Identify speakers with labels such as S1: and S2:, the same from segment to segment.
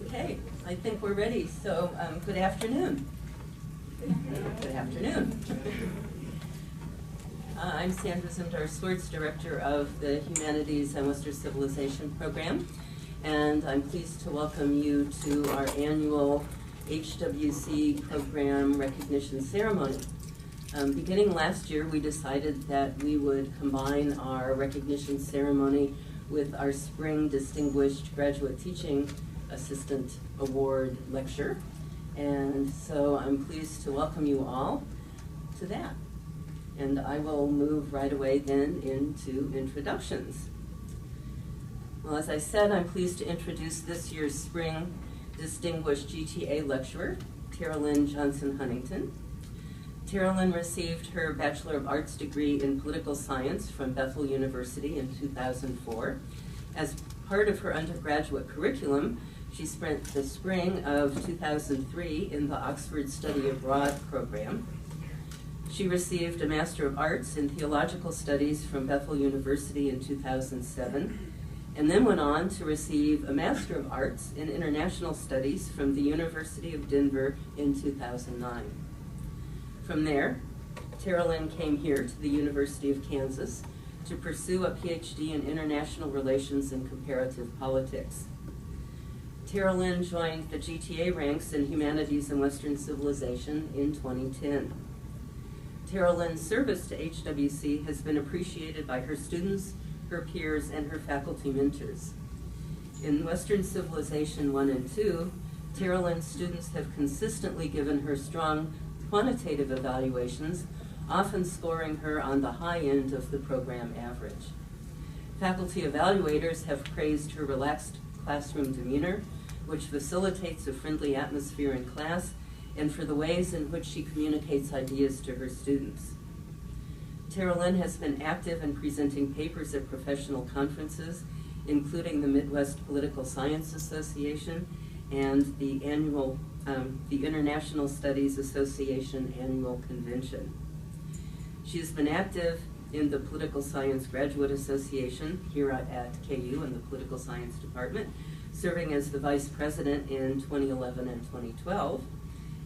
S1: Okay, I think we're ready. So, good afternoon. Good afternoon. I'm Sandra Zimdar-Swartz, Director of the Humanities and Western Civilization Program, and I'm pleased to welcome you to our annual HWC Program Recognition Ceremony. Beginning last year, we decided that we would combine our recognition ceremony with our Spring Distinguished Graduate Teaching Assistant Award lecture. And so I'm pleased to welcome you all to that. And I will move right away then into introductions. Well, as I said, I'm pleased to introduce this year's Spring Distinguished GTA lecturer, Terilyn Johnston Huntington. Terilyn received her Bachelor of Arts degree in Political Science from Bethel University in 2004. As part of her undergraduate curriculum, she spent the spring of 2003 in the Oxford Study Abroad program. She received a Master of Arts in Theological Studies from Bethel University in 2007, and then went on to receive a Master of Arts in International Studies from the University of Denver in 2009. From there, Terilyn came here to the University of Kansas to pursue a Ph.D. in International Relations and Comparative Politics. Terilyn joined the GTA ranks in Humanities and Western Civilization in 2010. Terilyn's service to HWC has been appreciated by her students, her peers, and her faculty mentors. In Western Civilization 1 and 2, Terilyn's students have consistently given her strong quantitative evaluations, often scoring her on the high end of the program average. Faculty evaluators have praised her relaxed classroom demeanor, which facilitates a friendly atmosphere in class, and for the ways in which she communicates ideas to her students. Terilyn has been active in presenting papers at professional conferences, including the Midwest Political Science Association and the International Studies Association Annual Convention. She has been active in the Political Science Graduate Association here at KU in the Political Science Department, serving as the Vice President in 2011 and 2012,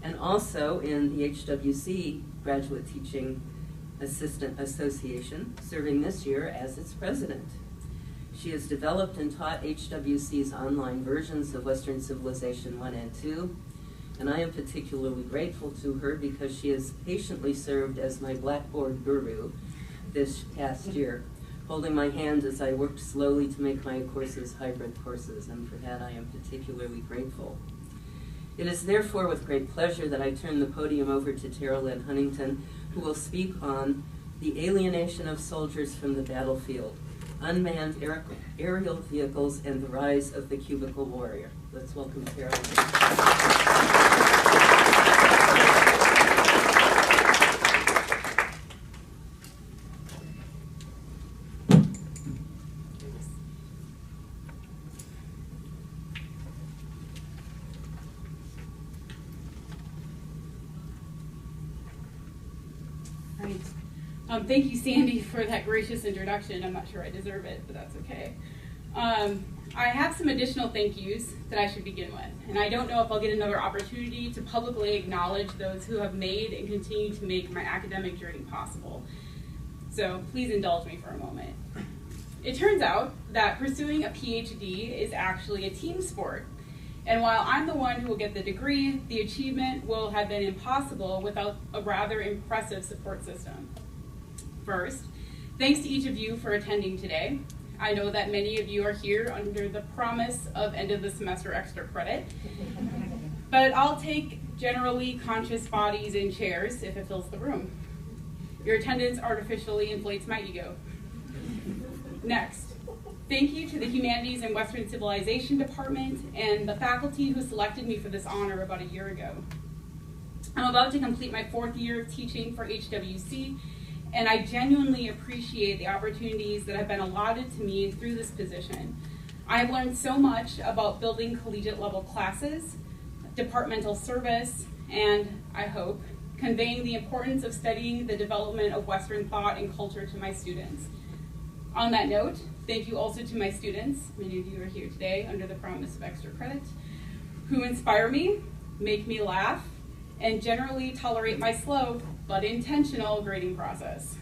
S1: and also in the HWC Graduate Teaching Assistant Association, serving this year as its President. She has developed and taught HWC's online versions of Western Civilization 1 and 2, and I am particularly grateful to her because she has patiently served as my Blackboard guru this past year, holding my hand as I worked slowly to make my courses hybrid courses, and for that I am particularly grateful. It is therefore with great pleasure that I turn the podium over to Terilyn Huntington, who will speak on the alienation of soldiers from the battlefield, unmanned aerial vehicles, and the rise of the Cubicle warrior. Let's welcome Terilyn.
S2: Thank you, Sandy, for that gracious introduction. I'm not sure I deserve it, but that's okay. I have some additional thank yous that I should begin with, and I don't know if I'll get another opportunity to publicly acknowledge those who have made and continue to make my academic journey possible. So please indulge me for a moment. It turns out that pursuing a Ph.D. is actually a team sport. And while I'm the one who will get the degree, the achievement will have been impossible without a rather impressive support system. First, thanks to each of you for attending today. I know that many of you are here under the promise of end of the semester extra credit, but I'll take generally conscious bodies in chairs if it fills the room. Your attendance artificially inflates my ego. Next, thank you to the Humanities and Western Civilization Department and the faculty who selected me for this honor about a year ago. I'm about to complete my 4th year of teaching for HWC, and I genuinely appreciate the opportunities that have been allotted to me through this position. I have learned so much about building collegiate level classes, departmental service, and, I hope, conveying the importance of studying the development of Western thought and culture to my students. On that note, thank you also to my students, many of you are here today under the promise of extra credit, who inspire me, make me laugh, and generally tolerate my slow but intentional grading process.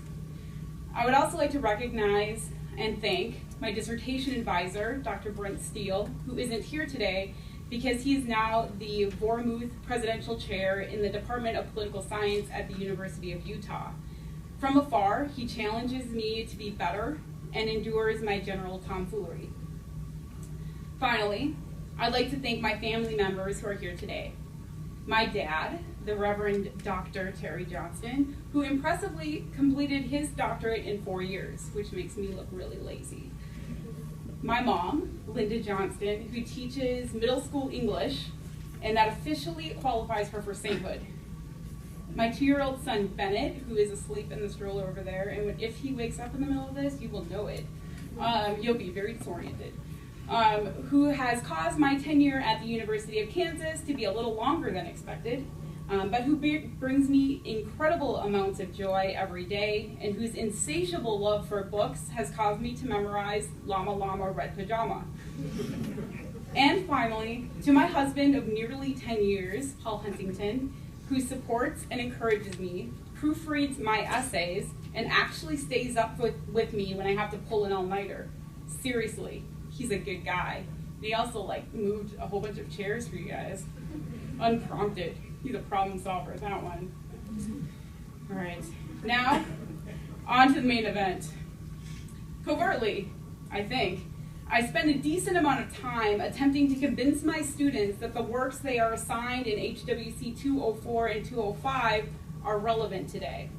S2: I would also like to recognize and thank my dissertation advisor, Dr. Brent Steele, who isn't here today because he is now the Vormuth Presidential Chair in the Department of Political Science at the University of Utah. From afar, he challenges me to be better and endures my general tomfoolery. Finally, I'd like to thank my family members who are here today. My dad, the Reverend Dr. Terilyn Johnston, who impressively completed his doctorate in 4 years, which makes me look really lazy. My mom, Linda Johnston, who teaches middle school English, and that officially qualifies her for sainthood. My 2-year-old son, Bennett, who is asleep in the stroller over there, and if he wakes up in the middle of this, you will know it. You'll be very disoriented. Who has caused my tenure at the University of Kansas to be a little longer than expected, but who brings me incredible amounts of joy every day, and whose insatiable love for books has caused me to memorize Llama Llama Red Pajama. And finally, to my husband of nearly 10 years, Paul Huntington, who supports and encourages me, proofreads my essays, and actually stays up with me when I have to pull an all-nighter. Seriously, he's a good guy. He also moved a whole bunch of chairs for you guys, unprompted. He's a problem solver, that one. All right, now on to the main event. Covertly, I think, I spend a decent amount of time attempting to convince my students that the works they are assigned in HWC 204 and 205 are relevant today.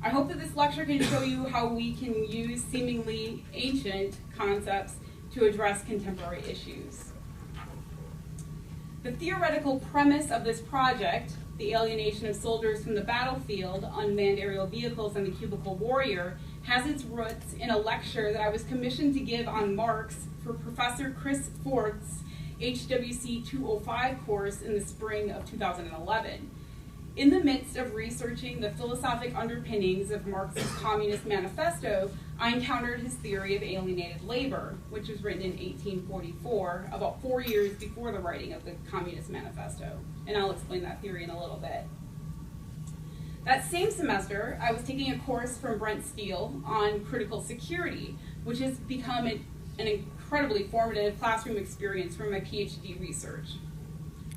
S2: I hope that this lecture can show you how we can use seemingly ancient concepts to address contemporary issues. The theoretical premise of this project, the alienation of soldiers from the battlefield, unmanned aerial vehicles, and the Cubicle warrior, has its roots in a lecture that I was commissioned to give on Marx for Professor Chris Forth's HWC 205 course in the spring of 2011. In the midst of researching the philosophic underpinnings of Marx's Communist Manifesto, I encountered his theory of alienated labor, which was written in 1844, about 4 years before the writing of the Communist Manifesto. And I'll explain that theory in a little bit. That same semester, I was taking a course from Brent Steele on critical security, which has become an incredibly formative classroom experience for my Ph.D. research.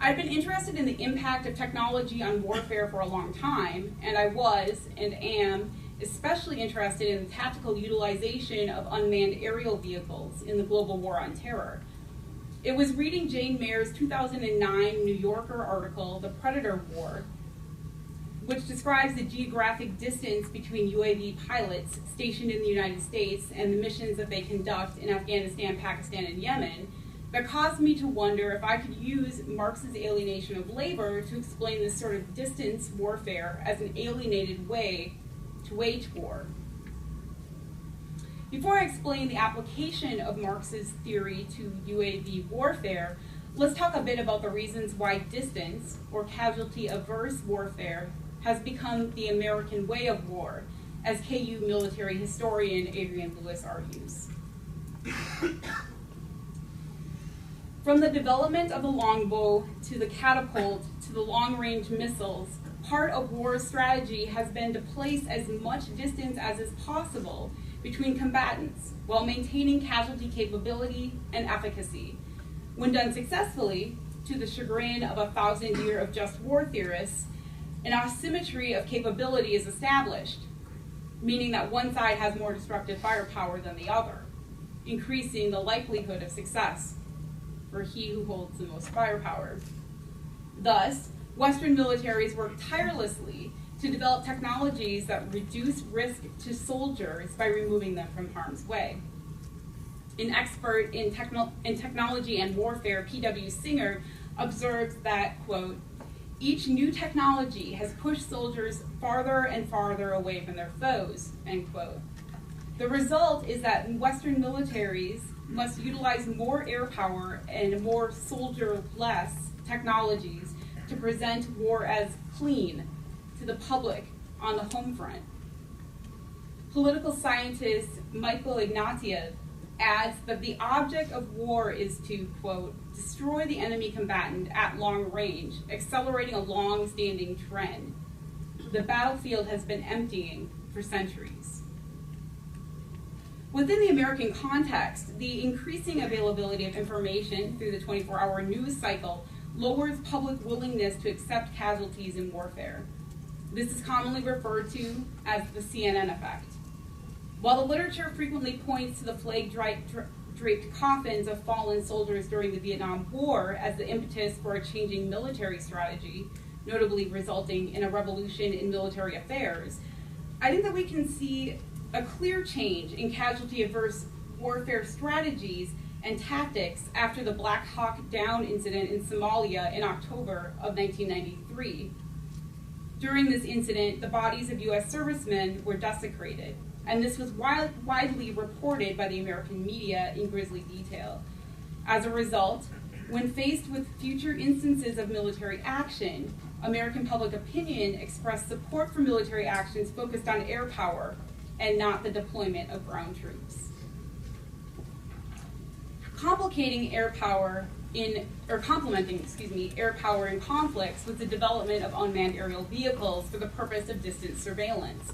S2: I've been interested in the impact of technology on warfare for a long time, and I was, and am, especially interested in the tactical utilization of unmanned aerial vehicles in the global war on terror. It was reading Jane Mayer's 2009 New Yorker article, The Predator War, which describes the geographic distance between UAV pilots stationed in the United States and the missions that they conduct in Afghanistan, Pakistan, and Yemen, that caused me to wonder if I could use Marx's alienation of labor to explain this sort of distance warfare as an alienated way to wage war. Before I explain the application of Marx's theory to UAV warfare, let's talk a bit about the reasons why distance, or casualty-averse warfare, has become the American way of war, as KU military historian Adrian Lewis argues. From the development of the longbow to the catapult to the long-range missiles, part of war's strategy has been to place as much distance as is possible between combatants while maintaining casualty capability and efficacy. When done successfully, to the chagrin of 1,000 years of just war theorists, an asymmetry of capability is established, meaning that one side has more destructive firepower than the other, increasing the likelihood of success for he who holds the most firepower. Thus, Western militaries work tirelessly to develop technologies that reduce risk to soldiers by removing them from harm's way. An expert in technology and warfare, P.W. Singer, observes that, quote, each new technology has pushed soldiers farther and farther away from their foes, end quote. The result is that Western militaries must utilize more air power and more soldier-less technologies to present war as clean to the public on the home front. Political scientist Michael Ignatieff adds that the object of war is to, quote, destroy the enemy combatant at long range, accelerating a long-standing trend. The battlefield has been emptying for centuries. Within the American context, the increasing availability of information through the 24-hour news cycle lowers public willingness to accept casualties in warfare. This is commonly referred to as the CNN effect. While the literature frequently points to the flag-draped coffins of fallen soldiers during the Vietnam War as the impetus for a changing military strategy, notably resulting in a revolution in military affairs, I think that we can see a clear change in casualty-averse warfare strategies and tactics after the Black Hawk Down incident in Somalia in October of 1993. During this incident, the bodies of U.S. servicemen were desecrated, and this was widely reported by the American media in grisly detail. As a result, when faced with future instances of military action, American public opinion expressed support for military actions focused on air power and not the deployment of ground troops. Complementing air power in conflicts with the development of unmanned aerial vehicles for the purpose of distance surveillance.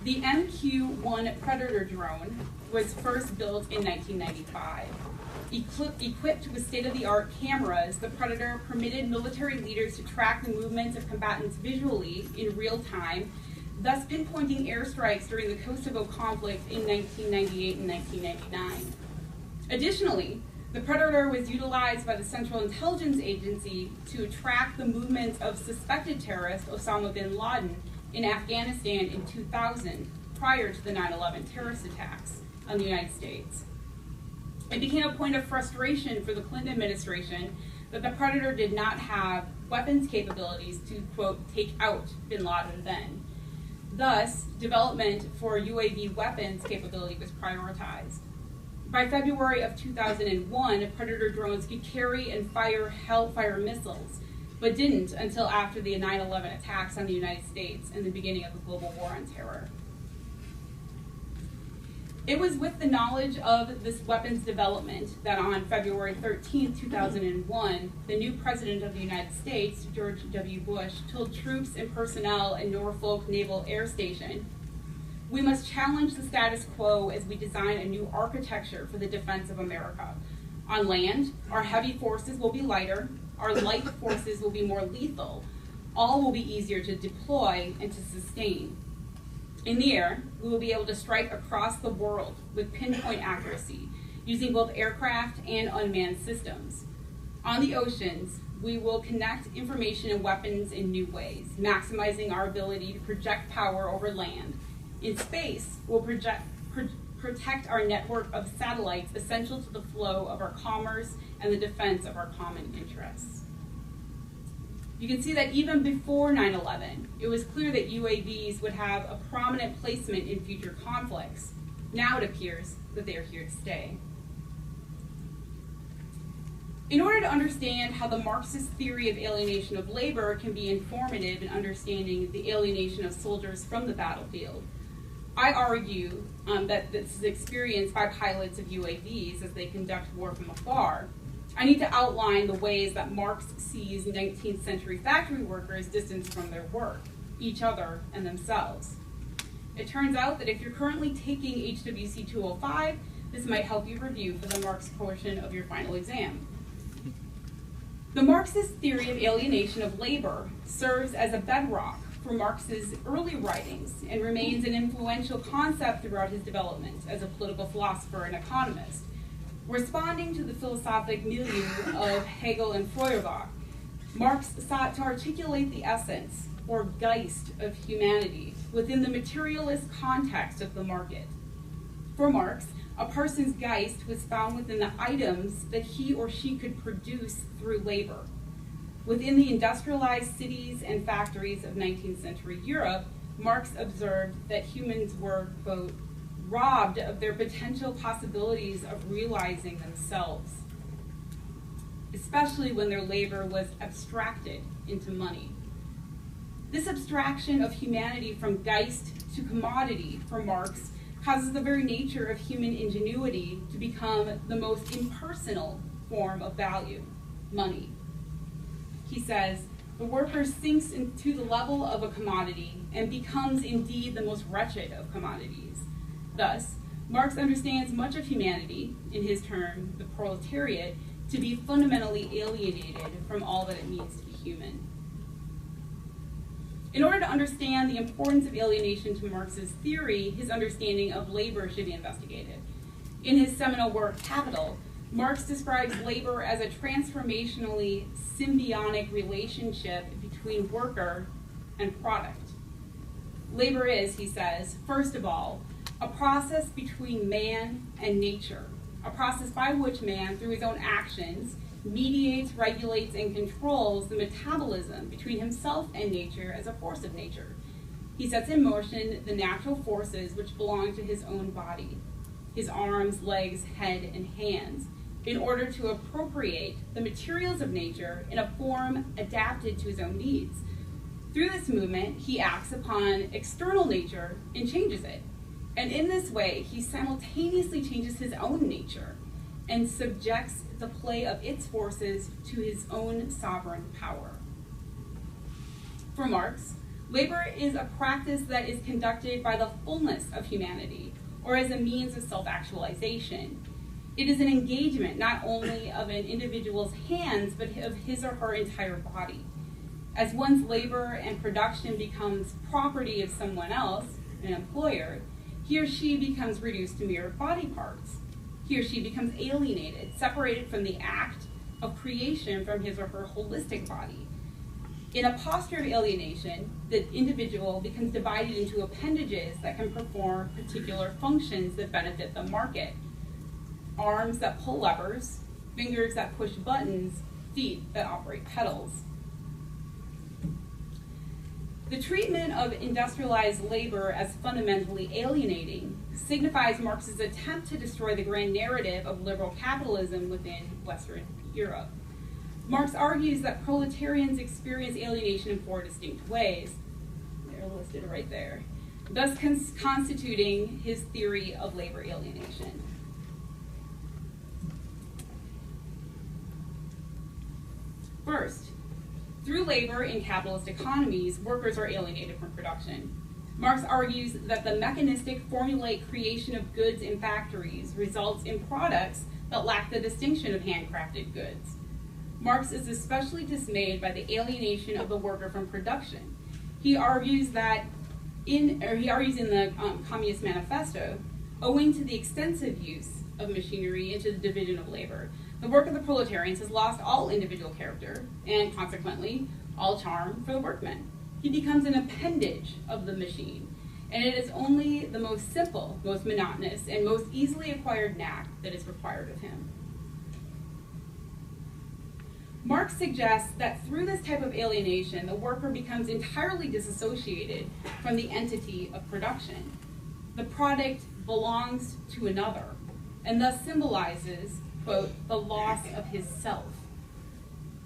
S2: The MQ-1 Predator drone was first built in 1995. Equipped with state-of-the-art cameras, the Predator permitted military leaders to track the movements of combatants visually in real time, thus pinpointing airstrikes during the Kosovo conflict in 1998 and 1999. Additionally, the Predator was utilized by the Central Intelligence Agency to track the movements of suspected terrorist Osama bin Laden in Afghanistan in 2000, prior to the 9/11 terrorist attacks on the United States. It became a point of frustration for the Clinton administration that the Predator did not have weapons capabilities to, quote, take out bin Laden then. Thus, development for UAV weapons capability was prioritized. By February of 2001, Predator drones could carry and fire Hellfire missiles, but didn't until after the 9/11 attacks on the United States and the beginning of the global war on terror. It was with the knowledge of this weapons development that on February 13, 2001, the new President of the United States, George W. Bush, told troops and personnel in Norfolk Naval Air Station, "We must challenge the status quo as we design a new architecture for the defense of America. On land, our heavy forces will be lighter, our light forces will be more lethal, all will be easier to deploy and to sustain. In the air, we will be able to strike across the world with pinpoint accuracy, using both aircraft and unmanned systems. On the oceans, we will connect information and weapons in new ways, maximizing our ability to project power over land. In space, we'll protect our network of satellites essential to the flow of our commerce and the defense of our common interests." You can see that even before 9/11, it was clear that UAVs would have a prominent placement in future conflicts. Now it appears that they are here to stay. In order to understand how the Marxist theory of alienation of labor can be informative in understanding the alienation of soldiers from the battlefield, I argue that this is experienced by pilots of UAVs as they conduct war from afar. I need to outline the ways that Marx sees 19th century factory workers distanced from their work, each other, and themselves. It turns out that if you're currently taking HWC 205, this might help you review for the Marx portion of your final exam. The Marxist theory of alienation of labor serves as a bedrock for Marx's early writings and remains an influential concept throughout his development as a political philosopher and economist. Responding to the philosophic milieu of Hegel and Feuerbach, Marx sought to articulate the essence, or Geist, of humanity within the materialist context of the market. For Marx, a person's Geist was found within the items that he or she could produce through labor. Within the industrialized cities and factories of 19th century Europe, Marx observed that humans were, quote, robbed of their potential possibilities of realizing themselves, especially when their labor was abstracted into money. This abstraction of humanity from Geist to commodity for Marx causes the very nature of human ingenuity to become the most impersonal form of value, money. He says, the worker sinks into the level of a commodity and becomes indeed the most wretched of commodities. Thus, Marx understands much of humanity, in his term, the proletariat, to be fundamentally alienated from all that it means to be human. In order to understand the importance of alienation to Marx's theory, his understanding of labor should be investigated. In his seminal work, Capital, Marx describes labor as a transformationally symbiotic relationship between worker and product. Labor is, he says, first of all, a process between man and nature, a process by which man, through his own actions, mediates, regulates, and controls the metabolism between himself and nature as a force of nature. He sets in motion the natural forces which belong to his own body, his arms, legs, head, and hands, in order to appropriate the materials of nature in a form adapted to his own needs. Through this movement, he acts upon external nature and changes it. And in this way, he simultaneously changes his own nature and subjects the play of its forces to his own sovereign power. For Marx, labor is a practice that is conducted by the fullness of humanity, or as a means of self-actualization. It is an engagement not only of an individual's hands, but of his or her entire body. As one's labor and production becomes property of someone else, an employer, he or she becomes reduced to mere body parts. He or she becomes alienated, separated from the act of creation from his or her holistic body. In a posture of alienation, the individual becomes divided into appendages that can perform particular functions that benefit the market. Arms that pull levers, fingers that push buttons, feet that operate pedals. The treatment of industrialized labor as fundamentally alienating signifies Marx's attempt to destroy the grand narrative of liberal capitalism within Western Europe. Marx argues that proletarians experience alienation in four distinct ways. They're listed right there, thus constituting his theory of labor alienation. First, through labor in capitalist economies, workers are alienated from production. Marx argues that the mechanistic formulaic creation of goods in factories results in products that lack the distinction of handcrafted goods. Marx is especially dismayed by the alienation of the worker from production. He argues that in the Communist Manifesto, owing to the extensive use of machinery into the division of labor, the work of the proletarians has lost all individual character and, consequently, all charm for the workman. He becomes an appendage of the machine, and it is only the most simple, most monotonous, and most easily acquired knack that is required of him. Marx suggests that through this type of alienation, the worker becomes entirely disassociated from the entity of production. The product belongs to another, and thus symbolizes, quote, the loss of his self.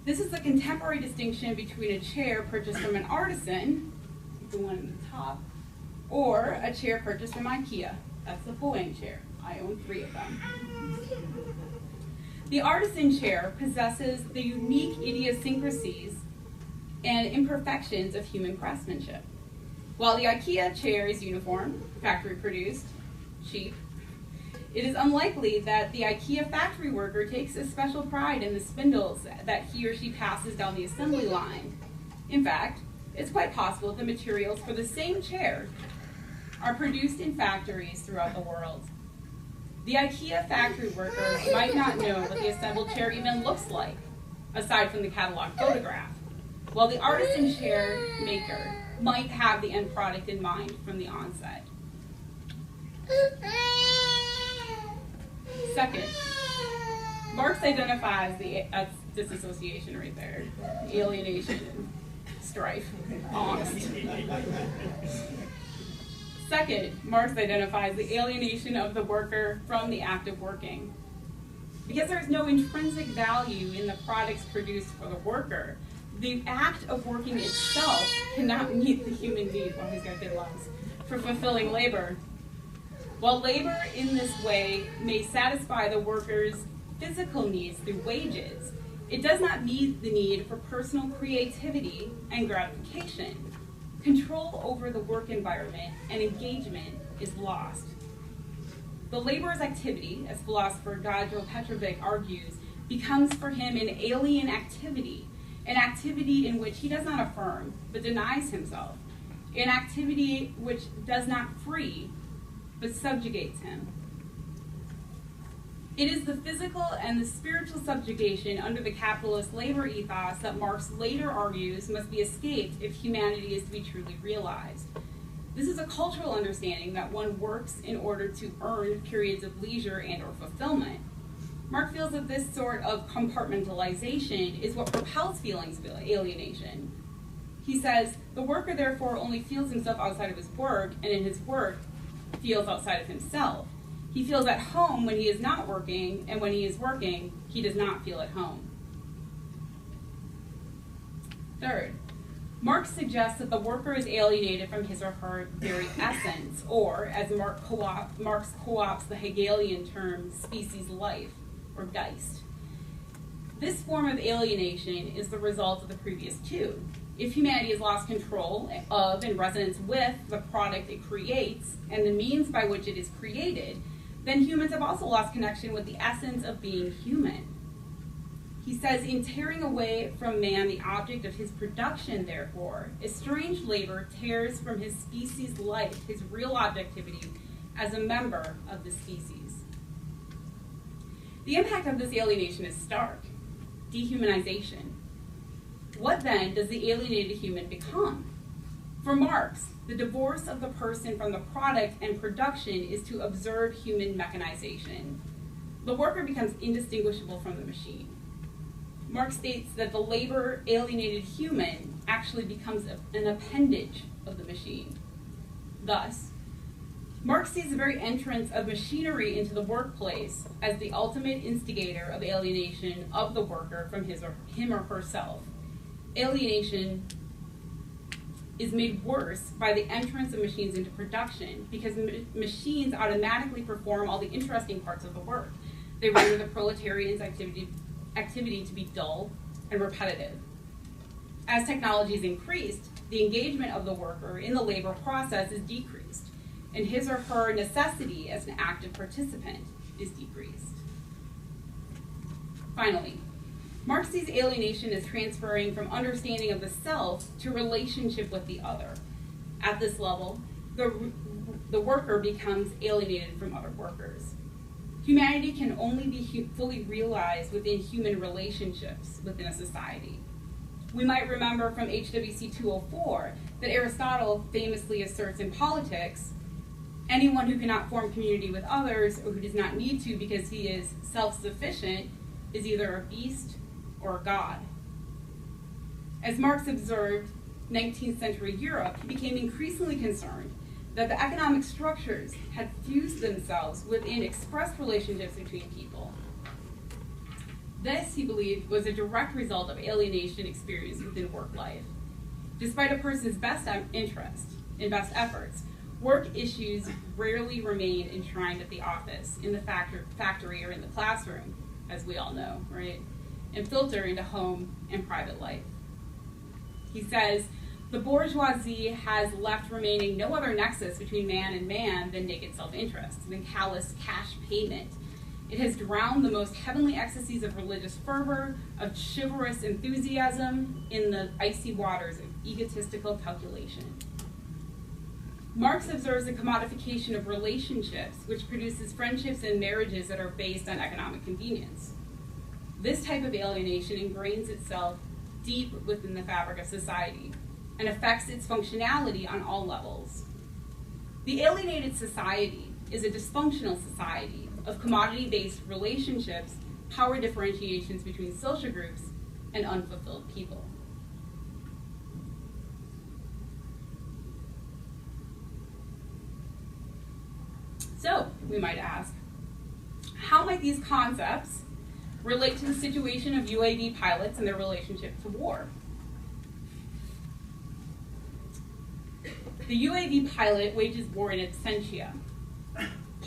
S2: This is the contemporary distinction between a chair purchased from an artisan, the one in the top, or a chair purchased from IKEA. That's the full-wing chair. I own 3 of them. The artisan chair possesses the unique idiosyncrasies and imperfections of human craftsmanship. While the IKEA chair is uniform, factory-produced, cheap, it is unlikely that the IKEA factory worker takes a special pride in the spindles that he or she passes down the assembly line. In fact, it's quite possible that the materials for the same chair are produced in factories throughout the world. The IKEA factory worker might not know what the assembled chair even looks like, aside from the catalog photograph, while the artisan chair maker might have the end product in mind from the onset. Second, Marx identifies the disassociation right there, alienation, strife, angst. Second, Marx identifies the alienation of the worker from the act of working. Because there is no intrinsic value in the products produced for the worker, the act of working itself cannot meet the human need, well, he's got good lungs, for fulfilling labor. While labor in this way may satisfy the worker's physical needs through wages, it does not meet the need for personal creativity and gratification. Control over the work environment and engagement is lost. The laborer's activity, as philosopher Gajo Petrovic argues, becomes for him an alien activity, an activity in which he does not affirm, but denies himself, an activity which does not free, but subjugates him. It is the physical and the spiritual subjugation under the capitalist labor ethos that Marx later argues must be escaped if humanity is to be truly realized. This is a cultural understanding that one works in order to earn periods of leisure and or fulfillment. Marx feels that this sort of compartmentalization is what propels feelings of alienation. He says, the worker therefore only feels himself outside of his work, and in his work feels outside of himself. He feels at home when he is not working, and when he is working, he does not feel at home. Third, Marx suggests that the worker is alienated from his or her very essence, or, as Marx co-opts the Hegelian term, species life, or Geist. This form of alienation is the result of the previous two. If humanity has lost control of and resonance with the product it creates and the means by which it is created, then humans have also lost connection with the essence of being human. He says, in tearing away from man the object of his production, therefore, estranged labor tears from his species life, his real objectivity as a member of the species. The impact of this alienation is stark: dehumanization. What then does the alienated human become? For Marx, the divorce of the person from the product and production is to observe human mechanization. The worker becomes indistinguishable from the machine. Marx states that the labor-alienated human actually becomes an appendage of the machine. Thus, Marx sees the very entrance of machinery into the workplace as the ultimate instigator of alienation of the worker from him or herself. Alienation is made worse by the entrance of machines into production because machines automatically perform all the interesting parts of the work. They render the proletarian's activity to be dull and repetitive. As technology is increased, the engagement of the worker in the labor process is decreased, and his or her necessity as an active participant is decreased. Finally, Marx sees alienation as transferring from understanding of the self to relationship with the other. At this level, the worker becomes alienated from other workers. Humanity can only be fully realized within human relationships within a society. We might remember from HWC 204 that Aristotle famously asserts in politics, anyone who cannot form community with others or who does not need to because he is self-sufficient is either a beast or a god. As Marx observed 19th century Europe, he became increasingly concerned that the economic structures had fused themselves within expressed relationships between people. This, he believed, was a direct result of alienation experienced within work life. Despite a person's best interest and best efforts, work issues rarely remain enshrined at the office, in the factory, or in the classroom, as we all know, right? And filter into home and private life. He says, the bourgeoisie has left remaining no other nexus between man and man than naked self-interest, than callous cash payment. It has drowned the most heavenly ecstasies of religious fervor, of chivalrous enthusiasm, in the icy waters of egotistical calculation. Marx observes a commodification of relationships, which produces friendships and marriages that are based on economic convenience. This type of alienation ingrains itself deep within the fabric of society and affects its functionality on all levels. The alienated society is a dysfunctional society of commodity-based relationships, power differentiations between social groups, and unfulfilled people. So, we might ask, how might these concepts relate to the situation of UAV pilots and their relationship to war? The UAV pilot wages war in absentia.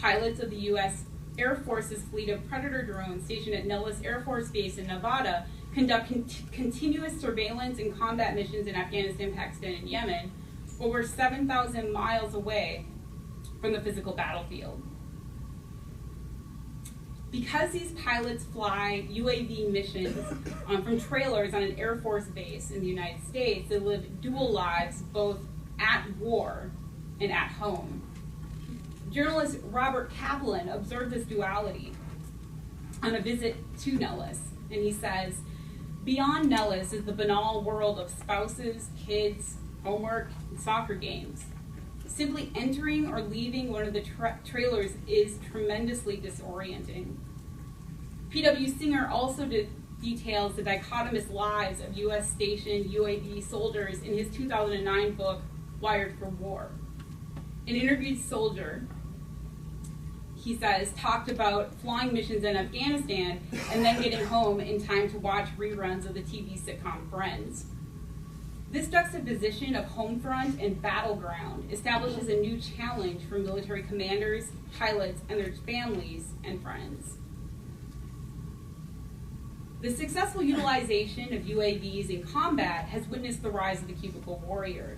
S2: pilots of the U.S. Air Force's fleet of Predator drones stationed at Nellis Air Force Base in Nevada conduct continuous surveillance and combat missions in Afghanistan, Pakistan, and Yemen, over 7,000 miles away from the physical battlefield. Because these pilots fly UAV missions from trailers on an Air Force base in the United States, they live dual lives both at war and at home. Journalist Robert Kaplan observed this duality on a visit to Nellis, and he says, "Beyond Nellis is the banal world of spouses, kids, homework, and soccer games. Simply entering or leaving one of the trailers is tremendously disorienting." P.W. Singer also details the dichotomous lives of U.S. stationed UAV soldiers in his 2009 book, Wired for War. An interviewed soldier, he says, talked about flying missions in Afghanistan and then getting home in time to watch reruns of the TV sitcom Friends. This juxtaposition of home front and battleground establishes a new challenge for military commanders, pilots, and their families and friends. The successful utilization of UAVs in combat has witnessed the rise of the cubicle warrior.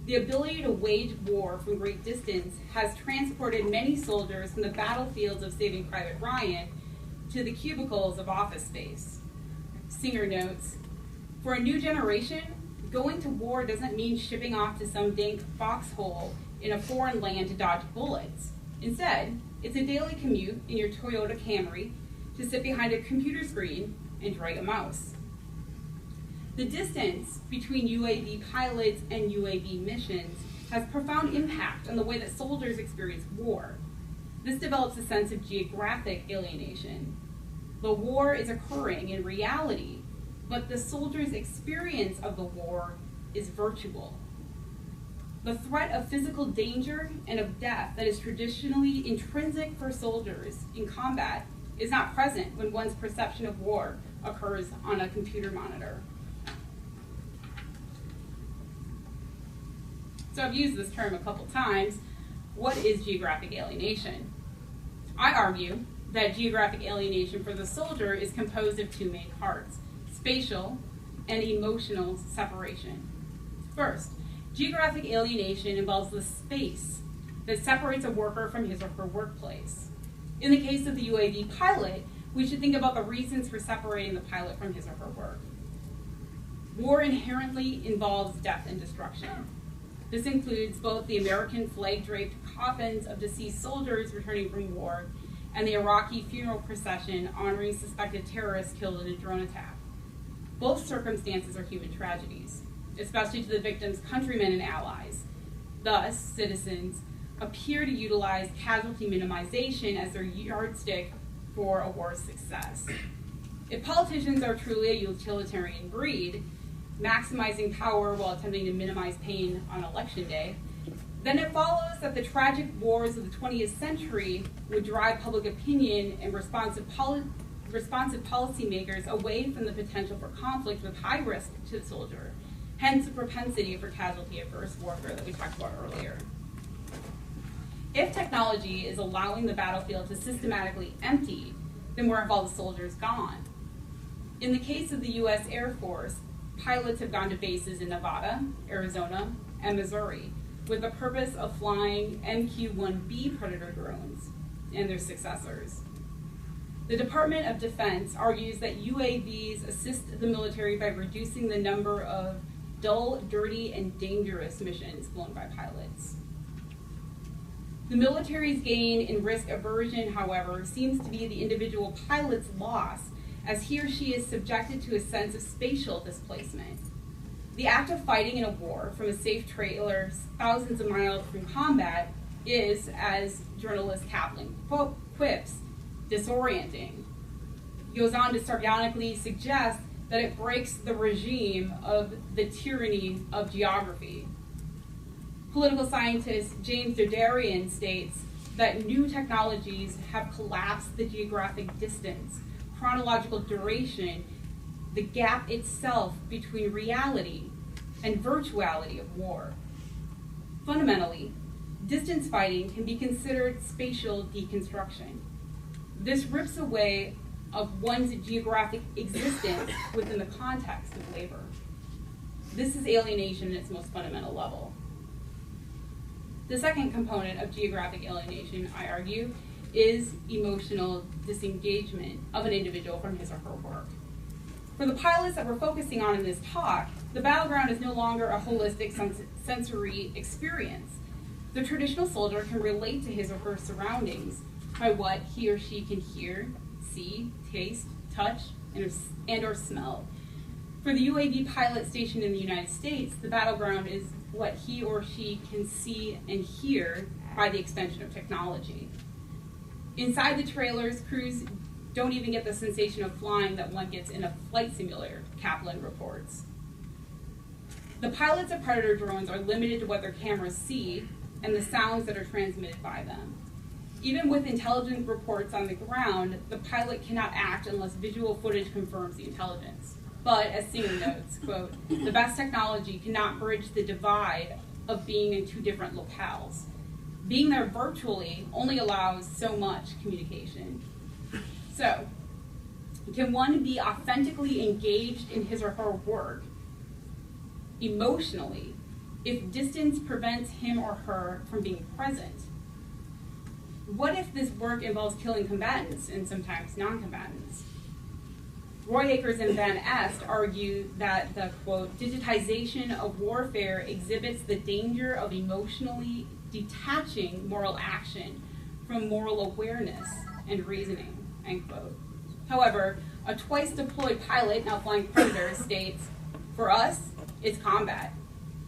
S2: The ability to wage war from great distance has transported many soldiers from the battlefields of Saving Private Ryan to the cubicles of office space. Singer notes, "For a new generation, going to war doesn't mean shipping off to some dank foxhole in a foreign land to dodge bullets. Instead, it's a daily commute in your Toyota Camry to sit behind a computer screen and drag a mouse." The distance between UAV pilots and UAV missions has profound impact on the way that soldiers experience war. This develops a sense of geographic alienation. The war is occurring in reality, but the soldier's experience of the war is virtual. The threat of physical danger and of death that is traditionally intrinsic for soldiers in combat is not present when one's perception of war occurs on a computer monitor. So I've used this term a couple times. What is geographic alienation? I argue that geographic alienation for the soldier is composed of two main parts: spatial and emotional separation. First, geographic alienation involves the space that separates a worker from his or her workplace. In the case of the UAV pilot, we should think about the reasons for separating the pilot from his or her work. War inherently involves death and destruction. This includes both the American flag-draped coffins of deceased soldiers returning from war and the Iraqi funeral procession honoring suspected terrorists killed in a drone attack. Both circumstances are human tragedies, especially to the victims' countrymen and allies. Thus, citizens appear to utilize casualty minimization as their yardstick for a war's success. If politicians are truly a utilitarian breed, maximizing power while attempting to minimize pain on election day, then it follows that the tragic wars of the 20th century would drive public opinion and responsive policymakers away from the potential for conflict with high risk to the soldier, hence the propensity for casualty-averse warfare that we talked about earlier. If technology is allowing the battlefield to systematically empty, then where have all the soldiers gone? In the case of the U.S. Air Force, pilots have gone to bases in Nevada, Arizona, and Missouri with the purpose of flying MQ-1B Predator drones and their successors. The Department of Defense argues that UAVs assist the military by reducing the number of dull, dirty, and dangerous missions flown by pilots. The military's gain in risk aversion, however, seems to be the individual pilot's loss, as he or she is subjected to a sense of spatial displacement. The act of fighting in a war from a safe trailer thousands of miles from combat is, as journalist Kaplan quips, disorienting. He goes on to sardonically suggest that it breaks the regime of the tyranny of geography. Political scientist James Derderian states that new technologies have collapsed the geographic distance, chronological duration, the gap itself between reality and virtuality of war. Fundamentally, distance fighting can be considered spatial deconstruction. This rips away of one's geographic existence within the context of labor. This is alienation at its most fundamental level. The second component of geographic alienation, I argue, is emotional disengagement of an individual from his or her work. For the pilots that we're focusing on in this talk, the battleground is no longer a holistic sensory experience. The traditional soldier can relate to his or her surroundings by what he or she can hear, see, taste, touch, and or smell. For the UAV pilot stationed in the United States, the battleground is what he or she can see and hear by the extension of technology. Inside the trailers, crews don't even get the sensation of flying that one gets in a flight simulator, Kaplan reports. The pilots of Predator drones are limited to what their cameras see and the sounds that are transmitted by them. Even with intelligence reports on the ground, the pilot cannot act unless visual footage confirms the intelligence. But, as Singer notes, quote, the best technology cannot bridge the divide of being in two different locales. Being there virtually only allows so much communication. So, can one be authentically engaged in his or her work emotionally if distance prevents him or her from being present? What if this work involves killing combatants and sometimes non-combatants? Roy Akers and Van Est argue that the, quote, digitization of warfare exhibits the danger of emotionally detaching moral action from moral awareness and reasoning, end quote. However, a twice deployed pilot now flying Predator states, for us, it's combat.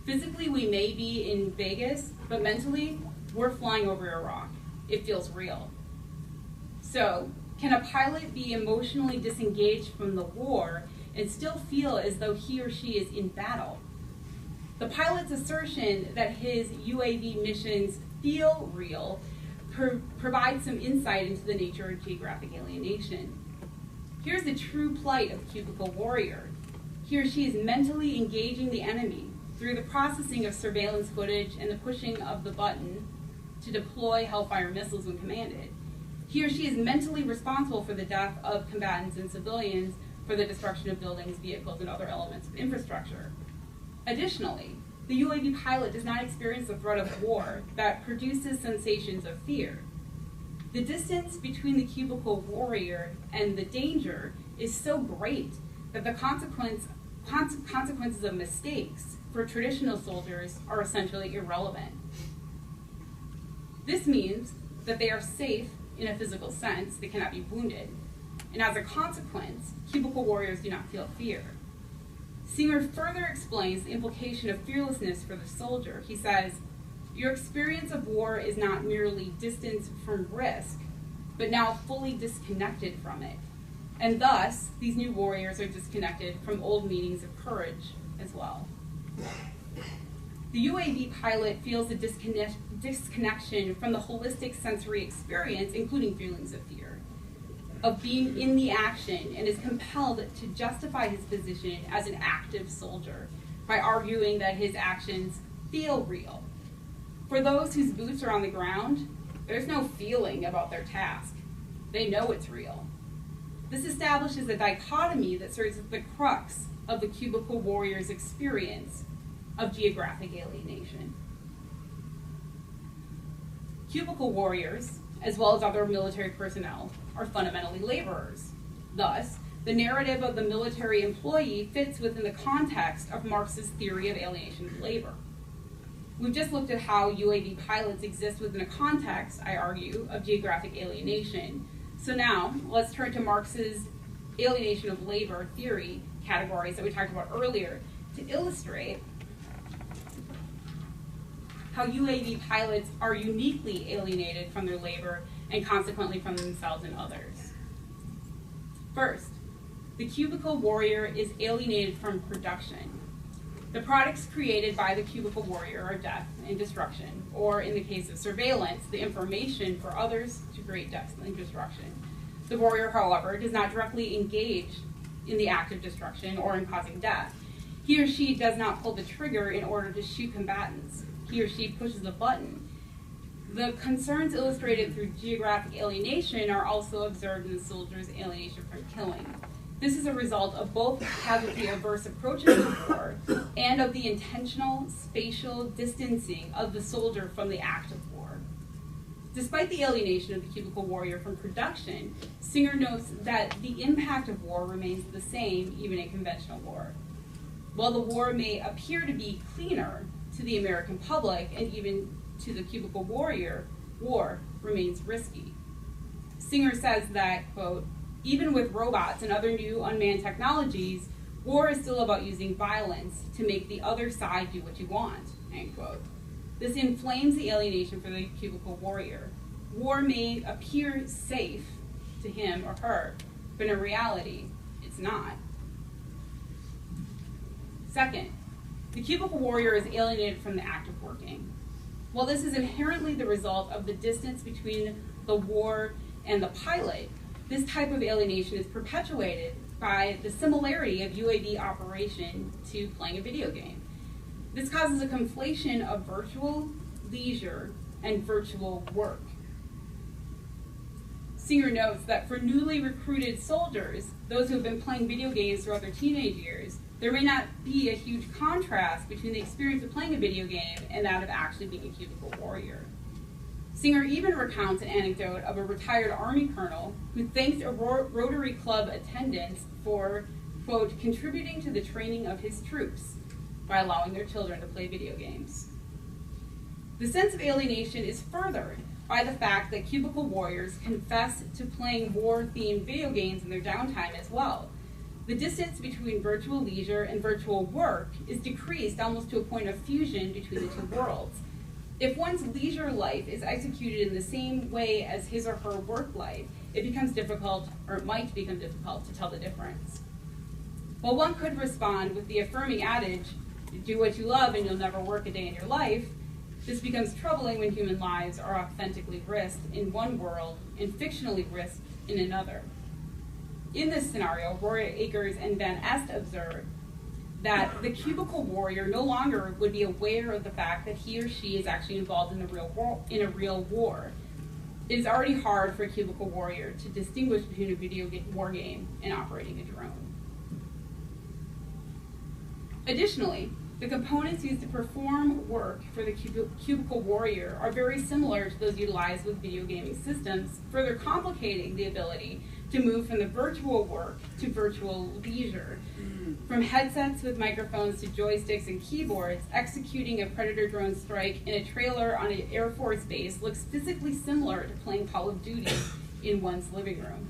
S2: Physically, we may be in Vegas, but mentally, we're flying over Iraq. It feels real. So, can a pilot be emotionally disengaged from the war and still feel as though he or she is in battle? The pilot's assertion that his UAV missions feel real provides some insight into the nature of geographic alienation. Here's the true plight of the Cubicle warrior. He or she is mentally engaging the enemy through the processing of surveillance footage and the pushing of the button to deploy Hellfire missiles when commanded. He or she is mentally responsible for the death of combatants and civilians, for the destruction of buildings, vehicles, and other elements of infrastructure. Additionally, the UAV pilot does not experience the threat of war that produces sensations of fear. The distance between the Cubicle warrior and the danger is so great that the consequences of mistakes for traditional soldiers are essentially irrelevant. This means that they are safe in a physical sense, they cannot be wounded. And as a consequence, Cubicle warriors do not feel fear. Singer further explains the implication of fearlessness for the soldier. He says, your experience of war is not merely distance from risk, but now fully disconnected from it. And thus, these new warriors are disconnected from old meanings of courage as well. The UAV pilot feels the disconnection from the holistic sensory experience, including feelings of fear, of being in the action, and is compelled to justify his position as an active soldier by arguing that his actions feel real. For those whose boots are on the ground, there's no feeling about their task. They know it's real. This establishes a dichotomy that serves as the crux of the Cubicle warrior's experience of geographic alienation. Cubicle warriors, as well as other military personnel, are fundamentally laborers. Thus, the narrative of the military employee fits within the context of Marx's theory of alienation of labor. We've just looked at how UAV pilots exist within a context, I argue, of geographic alienation. So now, let's turn to Marx's alienation of labor theory categories that we talked about earlier to illustrate how UAV pilots are uniquely alienated from their labor and consequently from themselves and others. First, the Cubicle warrior is alienated from production. The products created by the Cubicle warrior are death and destruction, or in the case of surveillance, the information for others to create death and destruction. The warrior, however, does not directly engage in the act of destruction or in causing death. He or she does not pull the trigger in order to shoot combatants. He or she pushes a button The concerns illustrated through geographic alienation are also observed in the soldiers' alienation from killing. This is a result of both casualty-averse approaches to war and of the intentional spatial distancing of the soldier from the act of war. Despite the alienation of the cubicle warrior from production, Singer notes that the impact of war remains the same even in conventional war. While the war may appear to be cleaner to the American public and even to the cubicle warrior, war remains risky. Singer says that, quote, even with robots and other new unmanned technologies, war is still about using violence to make the other side do what you want, end quote. This inflames the alienation for the cubicle warrior. War may appear safe to him or her, but in reality, it's not. Second, the cubicle warrior is alienated from the act of working. While this is inherently the result of the distance between the war and the pilot, this type of alienation is perpetuated by the similarity of UAV operation to playing a video game. This causes a conflation of virtual leisure and virtual work. Singer notes that for newly recruited soldiers, those who have been playing video games throughout their teenage years, there may not be a huge contrast between the experience of playing a video game and that of actually being a cubicle warrior. Singer even recounts an anecdote of a retired Army colonel who thanked a Rotary Club attendant for, quote, contributing to the training of his troops by allowing their children to play video games. The sense of alienation is furthered by the fact that cubicle warriors confess to playing war-themed video games in their downtime as well. The distance between virtual leisure and virtual work is decreased almost to a point of fusion between the two worlds. If one's leisure life is executed in the same way as his or her work life, it becomes difficult, or it might become difficult, to tell the difference. While one could respond with the affirming adage, do what you love and you'll never work a day in your life, this becomes troubling when human lives are authentically risked in one world and fictionally risked in another. In this scenario, Roy Akers and Van Est observed that the cubicle warrior no longer would be aware of the fact that he or she is actually involved in a real war. It is already hard for a cubicle warrior to distinguish between a war game and operating a drone. Additionally, the components used to perform work for the cubicle warrior are very similar to those utilized with video gaming systems, further complicating the ability to move from the virtual work to virtual leisure. From headsets with microphones to joysticks and keyboards, executing a Predator drone strike in a trailer on an Air Force base looks physically similar to playing Call of Duty in one's living room.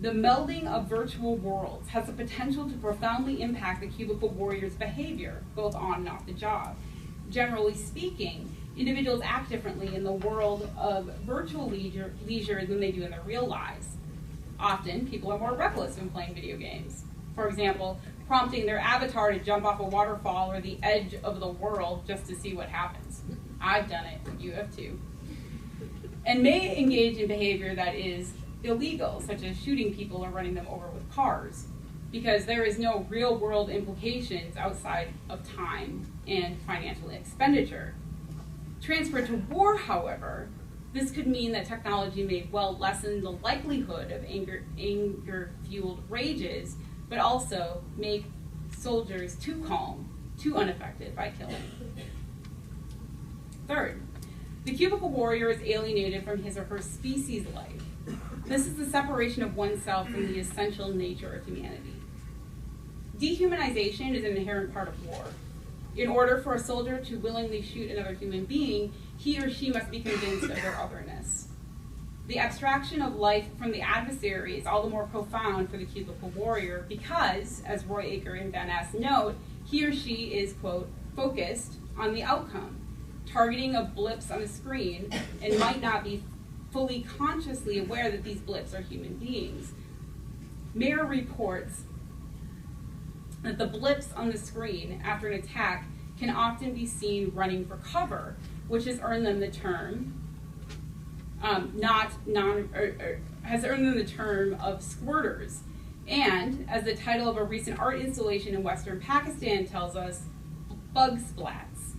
S2: The melding of virtual worlds has the potential to profoundly impact the cubicle warrior's behavior, both on and off the job. Generally speaking, individuals act differently in the world of virtual leisure than they do in their real lives. Often, people are more reckless when playing video games. For example, prompting their avatar to jump off a waterfall or the edge of the world just to see what happens. I've done it, you have too. And may engage in behavior that is illegal, such as shooting people or running them over with cars, because there is no real-world implications outside of time and financial expenditure. Transferred to war, however, this could mean that technology may well lessen the likelihood of anger-fueled rages, but also make soldiers too calm, too unaffected by killing. Third, the cubicle warrior is alienated from his or her species life. This is the separation of oneself from the essential nature of humanity. Dehumanization is an inherent part of war. In order for a soldier to willingly shoot another human being, he or she must be convinced of their otherness. The abstraction of life from the adversary is all the more profound for the cubicle warrior because, as Roy Aker and Van Est note, he or she is, quote, focused on the outcome, targeting of blips on a screen, and might not be fully consciously aware that these blips are human beings. Mayer reports that the blips on the screen after an attack can often be seen running for cover, which has earned them the term has earned them the term of squirters. And as the title of a recent art installation in Western Pakistan tells us, bug splats.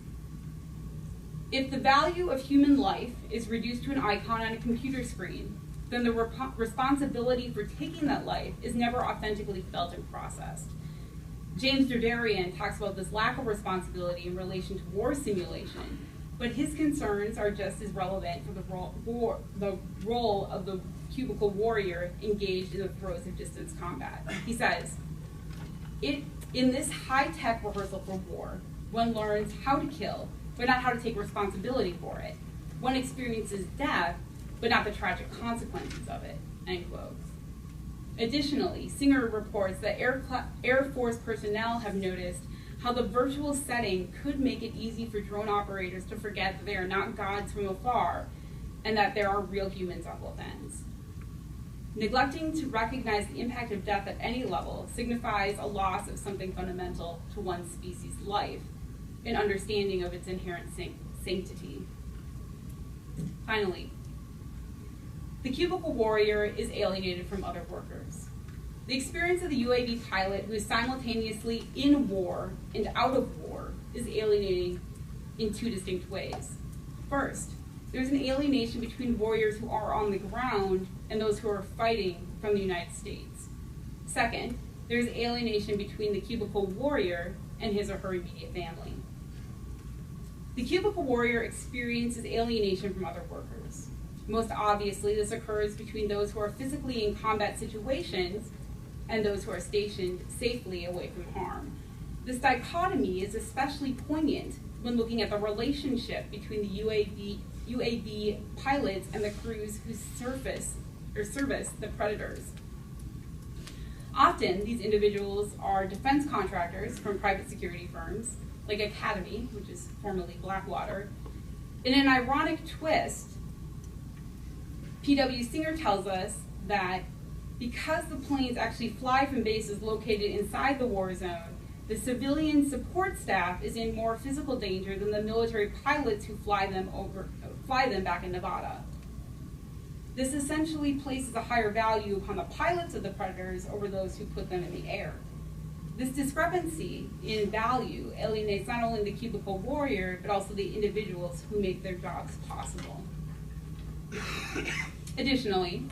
S2: If the value of human life is reduced to an icon on a computer screen, then the responsibility for taking that life is never authentically felt and processed. James Derderian talks about this lack of responsibility in relation to war simulation, but his concerns are just as relevant for the role of the cubicle warrior engaged in the throes of distance combat. He says, in this high-tech rehearsal for war, one learns how to kill, but not how to take responsibility for it. One experiences death, but not the tragic consequences of it, end quote. Additionally, Singer reports that Air Force personnel have noticed how the virtual setting could make it easy for drone operators to forget that they are not gods from afar and that there are real humans on both ends. Neglecting to recognize the impact of death at any level signifies a loss of something fundamental to one species' life, an understanding of its inherent sanctity. Finally, the cubicle warrior is alienated from other workers. The experience of the UAV pilot who is simultaneously in war and out of war is alienating in two distinct ways. First, there's an alienation between warriors who are on the ground and those who are fighting from the United States. Second, there's alienation between the cubicle warrior and his or her immediate family. The cubicle warrior experiences alienation from other workers. Most obviously, this occurs between those who are physically in combat situations and those who are stationed safely away from harm. This dichotomy is especially poignant when looking at the relationship between the UAV pilots and the crews who service the predators. Often, these individuals are defense contractors from private security firms, like Academy, which is formerly Blackwater. In an ironic twist, P.W. Singer tells us that because the planes actually fly from bases located inside the war zone, the civilian support staff is in more physical danger than the military pilots who fly them back in Nevada. This essentially places a higher value upon the pilots of the predators over those who put them in the air. This discrepancy in value alienates not only the cubicle warrior, but also the individuals who make their jobs possible. Additionally,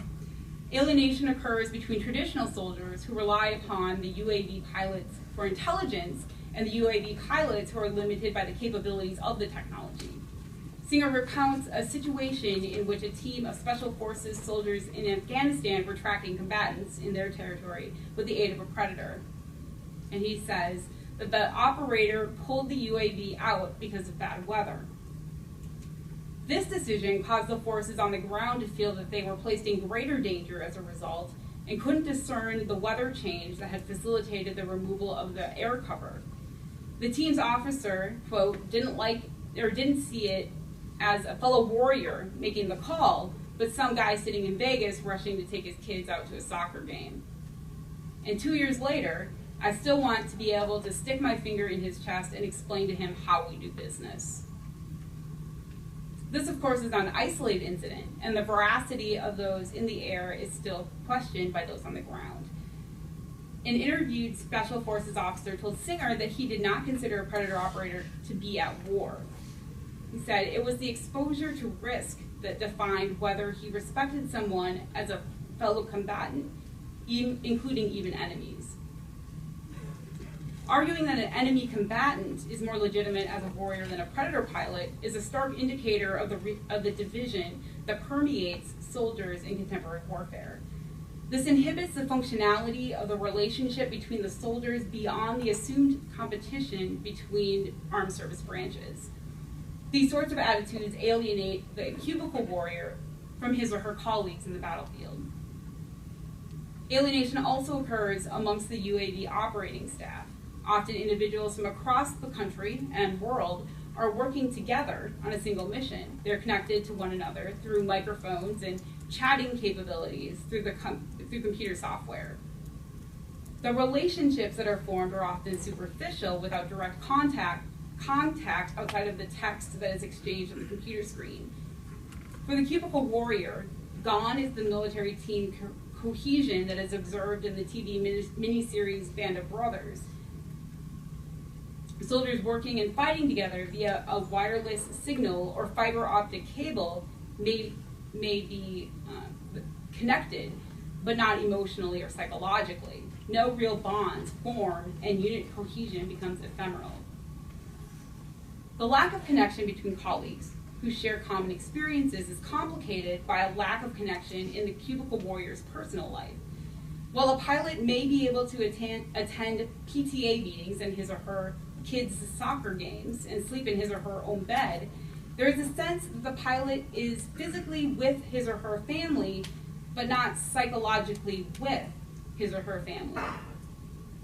S2: alienation occurs between traditional soldiers who rely upon the UAV pilots for intelligence and the UAV pilots who are limited by the capabilities of the technology. Singer recounts a situation in which a team of special forces soldiers in Afghanistan were tracking combatants in their territory with the aid of a predator. And he says that the operator pulled the UAV out because of bad weather. This decision caused the forces on the ground to feel that they were placed in greater danger as a result and couldn't discern the weather change that had facilitated the removal of the air cover. The team's officer, quote, didn't see it as a fellow warrior making the call, but some guy sitting in Vegas rushing to take his kids out to a soccer game. And 2 years later, I still want to be able to stick my finger in his chest and explain to him how we do business. This, of course, is not an isolated incident, and the veracity of those in the air is still questioned by those on the ground. An interviewed Special Forces officer told Singer that he did not consider a predator operator to be at war. He said it was the exposure to risk that defined whether he respected someone as a fellow combatant, including even enemies. Arguing that an enemy combatant is more legitimate as a warrior than a predator pilot is a stark indicator of the division that permeates soldiers in contemporary warfare. This inhibits the functionality of the relationship between the soldiers beyond the assumed competition between armed service branches. These sorts of attitudes alienate the cubicle warrior from his or her colleagues in the battlefield. Alienation also occurs amongst the UAV operating staff. Often individuals from across the country and world are working together on a single mission. They're connected to one another through microphones and chatting capabilities through computer software. The relationships that are formed are often superficial without direct contact outside of the text that is exchanged on the computer screen. For the cubicle warrior, gone is the military team cohesion that is observed in the TV miniseries Band of Brothers. Soldiers working and fighting together via a wireless signal or fiber optic cable may be connected, but not emotionally or psychologically. No real bonds form, and unit cohesion becomes ephemeral. The lack of connection between colleagues who share common experiences is complicated by a lack of connection in the Cubicle warrior's personal life. While a pilot may be able to attend PTA meetings and his or her kids' soccer games and sleep in his or her own bed, there is a sense that the pilot is physically with his or her family, but not psychologically with his or her family.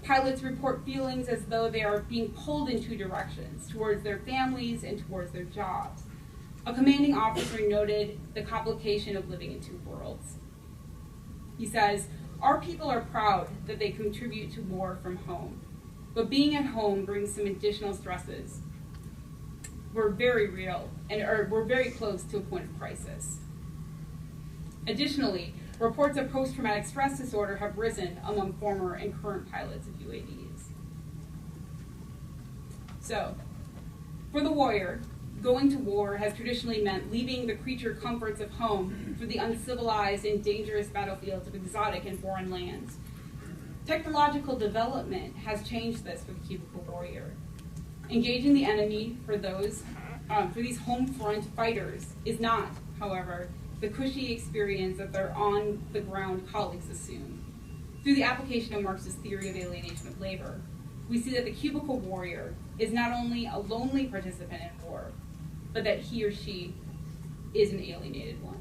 S2: Pilots report feelings as though they are being pulled in two directions, towards their families and towards their jobs. A commanding officer noted the complication of living in two worlds. He says, "Our people are proud that they contribute to war from home, but being at home brings some additional stresses. We're very real, and we're very close to a point of crisis." Additionally, reports of post-traumatic stress disorder have risen among former and current pilots of UAVs. So, for the warrior, going to war has traditionally meant leaving the creature comforts of home for the uncivilized and dangerous battlefields of exotic and foreign lands. Technological development has changed this for the Cubicle warrior. Engaging the enemy for these home front fighters is not, however, the cushy experience that their on-the-ground colleagues assume. Through the application of Marxist theory of alienation of labor, we see that the Cubicle warrior is not only a lonely participant in war, but that he or she is an alienated one.